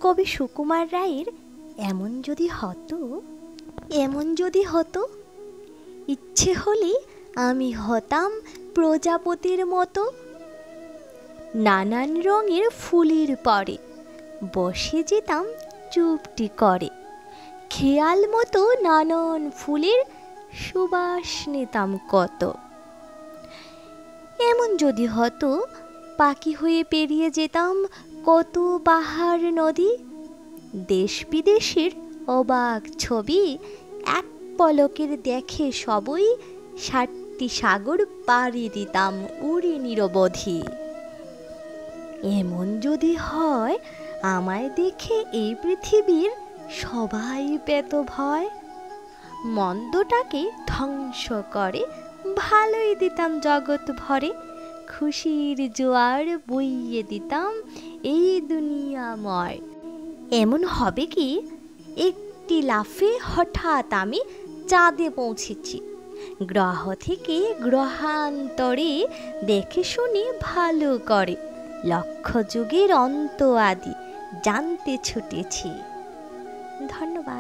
কবি সুকুমার রায়ের এমন যদি হতো, ইচ্ছে হলে আমি হতাম প্রজাপতির মতো, নানান রঙের ফুলের পরে বসে যেতাম চুপটি করে, খেয়াল মতো নানান ফুলের সুবাস নিতাম কত। এমন যদি হতো, পাখি হয়ে পেরিয়ে যেতাম কত পাহাড় নদী, দেশ বিদেশের অবাক ছবি এক পলকের দেখে সবই, 7টি সাগর পাড়ি দিতাম উড়ে নিরবধি। এমন যদি হয়, আমায় দেখে এই পৃথিবীর সবাই পেত ভয়, মন্দটাকে ধ্বংস করে ভালোই দিতাম জগৎ ভরে, খুশির জোয়ার বইয়ে দিতাম এই দুনিয়াময়। এমন হবে কি, একটি লাফে হঠাৎ আমি চাঁদে পৌঁছেছি, গ্রহ থেকে গ্রহান্তরে দেখে শুনি ভালো করে, লক্ষ যুগের অন্ত আদি জানতে ছুটেছি। ধন্যবাদ।